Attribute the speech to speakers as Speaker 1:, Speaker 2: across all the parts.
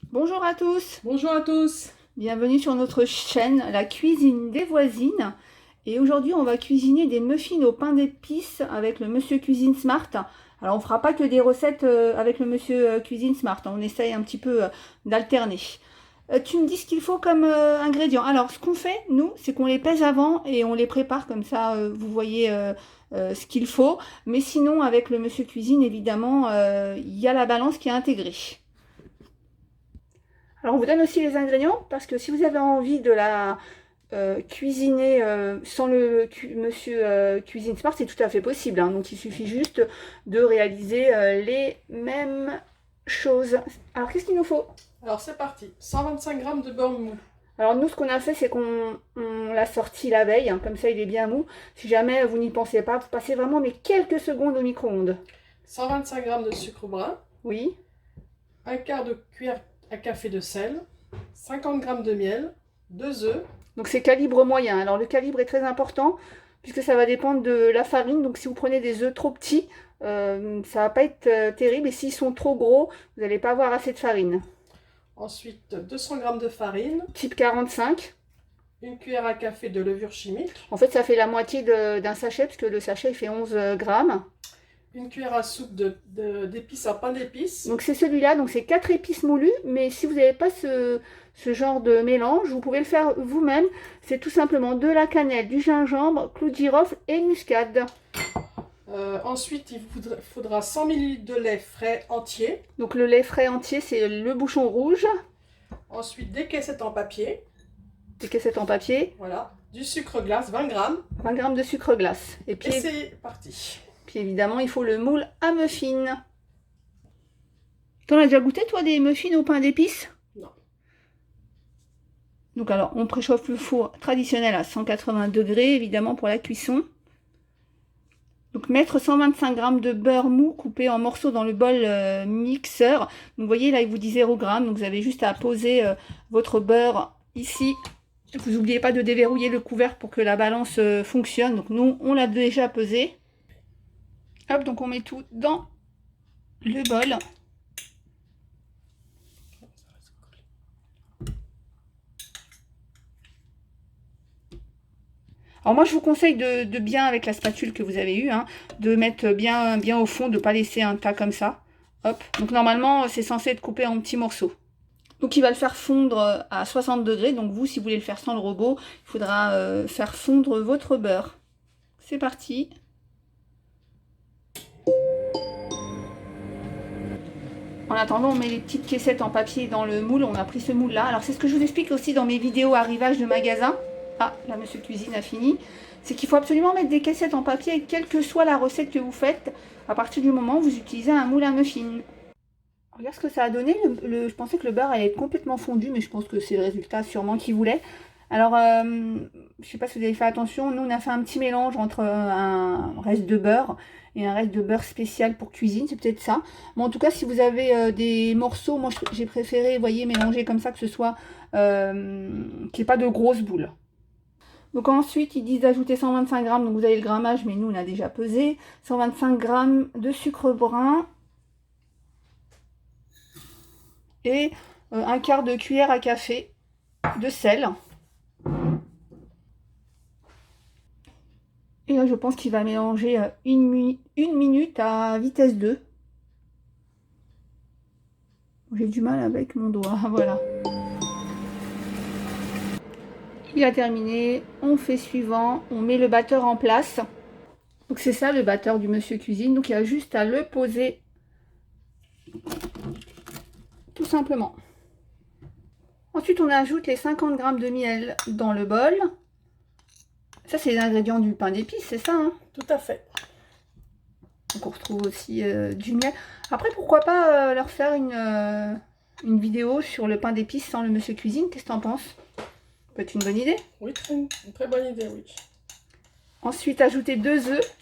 Speaker 1: Bonjour à tous,
Speaker 2: Bonjour à tous.
Speaker 1: bienvenue sur notre chaîne La Cuisine des Voisines. Et aujourd'hui, on va cuisiner des muffins au pain d'épices avec le Monsieur Cuisine Smart. Alors, on fera pas que des recettes avec le Monsieur Cuisine Smart, hein. On essaye un petit peu d'alterner. Tu me dis ce qu'il faut comme ingrédients. Alors, ce qu'on fait, nous, c'est qu'on les pèse avant et on les prépare comme ça, vous voyez ce qu'il faut. Mais sinon, avec le Monsieur Cuisine, évidemment, il y a la balance qui est intégrée. Alors on vous donne aussi les ingrédients parce que si vous avez envie de la cuisiner sans le monsieur Cuisine Smart, c'est tout à fait possible, hein. Donc il suffit juste de réaliser les mêmes choses. Alors qu'est-ce qu'il nous faut?
Speaker 2: Alors c'est parti. 125 grammes de beurre mou.
Speaker 1: Alors nous, ce qu'on a fait, c'est qu'on l'a sorti la veille, hein, comme ça il est bien mou. Si jamais vous n'y pensez pas, vous passez vraiment mais quelques secondes au micro-ondes.
Speaker 2: 125 grammes de sucre brun.
Speaker 1: Oui.
Speaker 2: Un quart de cuillère à café de sel. 50 grammes de miel. 2 œufs.
Speaker 1: Donc c'est calibre moyen. Alors le calibre est très important puisque ça va dépendre de la farine. Donc si vous prenez des œufs trop petits, ça va pas être terrible. Et s'ils sont trop gros, vous n'allez pas avoir assez de farine.
Speaker 2: Ensuite 200 grammes de farine.
Speaker 1: Type 45.
Speaker 2: Une cuillère à café de levure chimique.
Speaker 1: En fait, ça fait la moitié d'un sachet puisque le sachet il fait 11 grammes.
Speaker 2: Une cuillère à soupe d'épices à pain d'épices.
Speaker 1: Donc c'est celui-là, donc c'est 4 épices moulues. Mais si vous n'avez pas ce genre de mélange, vous pouvez le faire vous-même. C'est tout simplement de la cannelle, du gingembre, clou de girofle et muscade.
Speaker 2: Ensuite, il faudra 100 ml de lait frais entier.
Speaker 1: Donc le lait frais entier, c'est le bouchon rouge.
Speaker 2: Ensuite, des caissettes en papier.
Speaker 1: Des caissettes en papier.
Speaker 2: Voilà. Du sucre glace, 20 grammes.
Speaker 1: 20 grammes de sucre glace. Et puis
Speaker 2: c'est parti.
Speaker 1: évidemment, il faut le moule à muffins. T'en as déjà goûté, toi, des muffins au pain d'épices?
Speaker 2: Non.
Speaker 1: Donc alors, on préchauffe le four traditionnel à 180 degrés, évidemment, pour la cuisson. Donc mettre 125 g de beurre mou coupé en morceaux dans le bol mixeur. Donc vous voyez, là, il vous dit 0 g. Donc vous avez juste à poser votre beurre ici. Vous n'oubliez pas de déverrouiller le couvercle pour que la balance fonctionne. Donc nous, on l'a déjà pesé. Hop, donc on met tout dans le bol. Alors moi, je vous conseille de bien, avec la spatule que vous avez eue, hein, de mettre bien au fond, de ne pas laisser un tas comme ça. Hop. Donc normalement, c'est censé être coupé en petits morceaux. Donc il va le faire fondre à 60 degrés. Donc vous, si vous voulez le faire sans le robot, il faudra faire fondre votre beurre. C'est parti. En attendant, on met les petites caissettes en papier dans le moule. On a pris ce moule-là. Alors c'est ce que je vous explique aussi dans mes vidéos arrivage de magasin. Ah, là, Monsieur Cuisine a fini. C'est qu'il faut absolument mettre des caissettes en papier, quelle que soit la recette que vous faites, à partir du moment où vous utilisez un moule à muffins. Regarde ce que ça a donné. Je pensais que le beurre allait être complètement fondu, mais je pense que c'est le résultat sûrement qu'il voulait. Alors, je ne sais pas si vous avez fait attention, nous on a fait un petit mélange entre un reste de beurre et un reste de beurre spécial pour cuisine, c'est peut-être ça. Mais en tout cas, si vous avez des morceaux, moi j'ai préféré, vous voyez, mélanger comme ça, que ce soit, qu'il n'y ait pas de grosses boules. Donc ensuite, ils disent d'ajouter 125 g, donc vous avez le grammage, mais nous on a déjà pesé. 125 g de sucre brun et un quart de cuillère à café de sel. Et là, je pense qu'il va mélanger une minute à vitesse 2. J'ai du mal avec mon doigt, voilà. Il a terminé, on fait suivant, on met le batteur en place. Donc c'est ça le batteur du Monsieur Cuisine, donc il y a juste à le poser tout simplement. Ensuite on ajoute les 50 g de miel dans le bol. Ça c'est les ingrédients du pain d'épices, c'est ça, hein?
Speaker 2: Tout à fait.
Speaker 1: Donc on retrouve aussi du miel. Après pourquoi pas leur faire une vidéo sur le pain d'épices sans le Monsieur Cuisine, qu'est-ce que t'en penses? Peut être une bonne idée.
Speaker 2: Oui, une très bonne idée, oui.
Speaker 1: Ensuite, ajouter 2 œufs.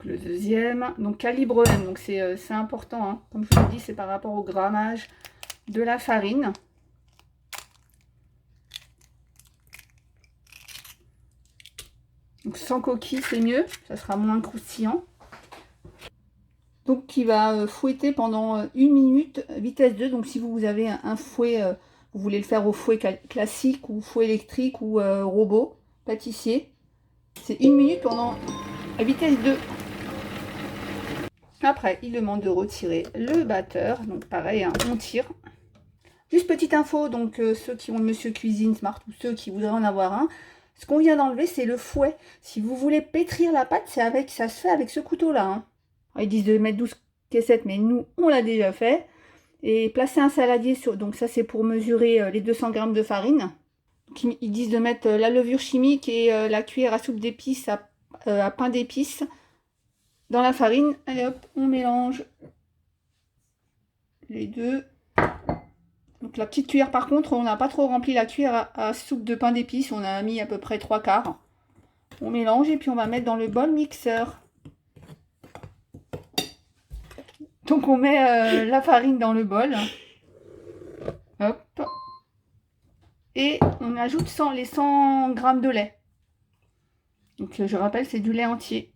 Speaker 1: Le deuxième, donc calibre M, donc c'est important, hein. Comme je vous l'ai dit, c'est par rapport au grammage de la farine. Donc sans coquille, c'est mieux, ça sera moins croustillant. Donc qui va fouetter pendant 1 minute, vitesse 2. Donc si vous avez un fouet, vous voulez le faire au fouet classique ou fouet électrique ou robot, pâtissier, c'est 1 minute pendant vitesse 2. Après, il demande de retirer le batteur. Donc pareil, hein, on tire. Juste petite info, donc ceux qui ont le Monsieur Cuisine Smart ou ceux qui voudraient en avoir un, ce qu'on vient d'enlever, c'est le fouet. Si vous voulez pétrir la pâte, ça se fait avec ce couteau-là. Hein. Ils disent de mettre 12 caissettes, mais nous, on l'a déjà fait. Et placer un saladier sur... Donc ça, c'est pour mesurer les 200 g de farine. Donc, ils disent de mettre la levure chimique et la cuillère à soupe d'épices, à pain d'épices, dans la farine. Allez hop, on mélange les deux. Donc la petite cuillère, par contre, on n'a pas trop rempli la cuillère à soupe de pain d'épices. On a mis à peu près 3/4. On mélange et puis on va mettre dans le bol mixeur. Donc on met la farine dans le bol. Hop. Et on ajoute les 100 g de lait. Donc je rappelle, c'est du lait entier.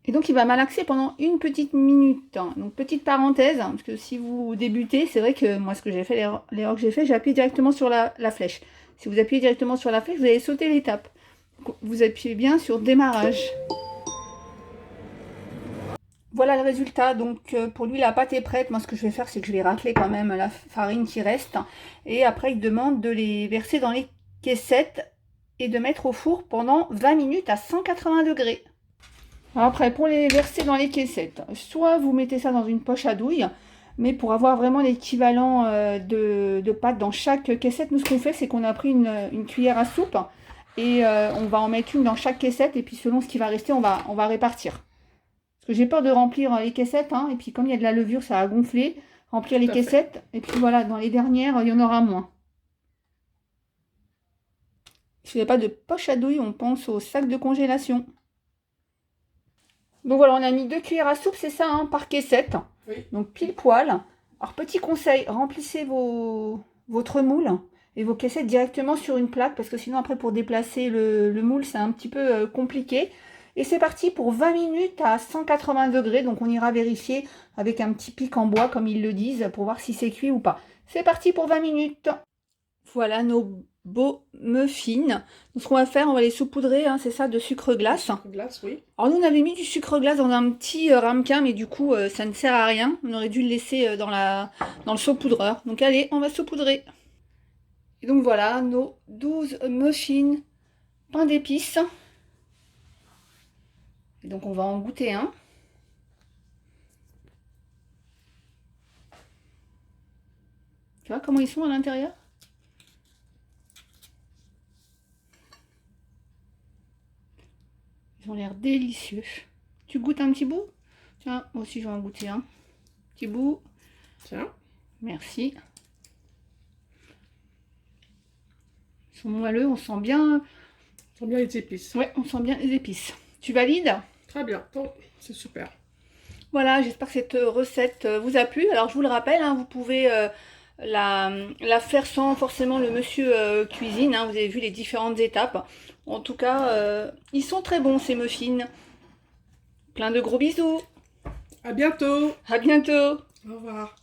Speaker 1: Et donc il va malaxer pendant 1 petite minute. Donc petite parenthèse, parce que si vous débutez, c'est vrai que moi ce que j'ai fait, l'erreur que j'ai fait, j'ai appuyé directement sur la flèche. Si vous appuyez directement sur la flèche, vous allez sauter l'étape. Vous appuyez bien sur démarrage. Voilà le résultat. Donc pour lui la pâte est prête. Moi ce que je vais faire, c'est que je vais racler quand même la farine qui reste. Et après il demande de les verser dans les caissettes et de mettre au four pendant 20 minutes à 180 degrés. Après, pour les verser dans les caissettes, soit vous mettez ça dans une poche à douille, mais pour avoir vraiment l'équivalent de pâte dans chaque caissette, nous ce qu'on fait, c'est qu'on a pris une cuillère à soupe et on va en mettre une dans chaque caissette et puis selon ce qui va rester, on va répartir. Parce que j'ai peur de remplir les caissettes, hein, et puis comme il y a de la levure, ça va gonfler, remplir les caissettes, et puis voilà, dans les dernières, il y en aura moins. Si il n'y a pas de poche à douille, on pense au sac de congélation. Donc voilà, on a mis 2 cuillères à soupe, c'est ça, hein, par caissette.
Speaker 2: Oui.
Speaker 1: Donc pile poil. Alors petit conseil, remplissez votre moule et vos caissettes directement sur une plaque, parce que sinon après pour déplacer le moule, c'est un petit peu compliqué. Et c'est parti pour 20 minutes à 180 degrés. Donc on ira vérifier avec un petit pic en bois, comme ils le disent, pour voir si c'est cuit ou pas. C'est parti pour 20 minutes. Voilà nos beaux muffins. Donc ce qu'on va faire, on va les saupoudrer, hein, c'est ça, de sucre glace.
Speaker 2: Sucre glace, oui.
Speaker 1: Alors nous on avait mis du sucre glace dans un petit ramequin, mais du coup ça ne sert à rien. On aurait dû le laisser dans le saupoudreur. Donc allez, on va saupoudrer. Et donc voilà nos 12 muffins pain d'épices. Et donc on va en goûter un. Tu vois comment ils sont à l'intérieur? Ils ont l'air délicieux. Tu goûtes un petit bout? Tiens, moi aussi je vais en goûter un. Petit bout.
Speaker 2: Tiens.
Speaker 1: Merci. Ils sont moelleux, on sent bien...
Speaker 2: On sent bien les épices.
Speaker 1: Ouais, on sent bien les épices. Tu valides?
Speaker 2: Très bien, bon, c'est super.
Speaker 1: Voilà, j'espère que cette recette vous a plu. Alors je vous le rappelle, hein, vous pouvez la faire sans forcément le monsieur cuisine. Hein, vous avez vu les différentes étapes. En tout cas, ils sont très bons ces muffins. Plein de gros bisous.
Speaker 2: À bientôt.
Speaker 1: À bientôt.
Speaker 2: Au revoir.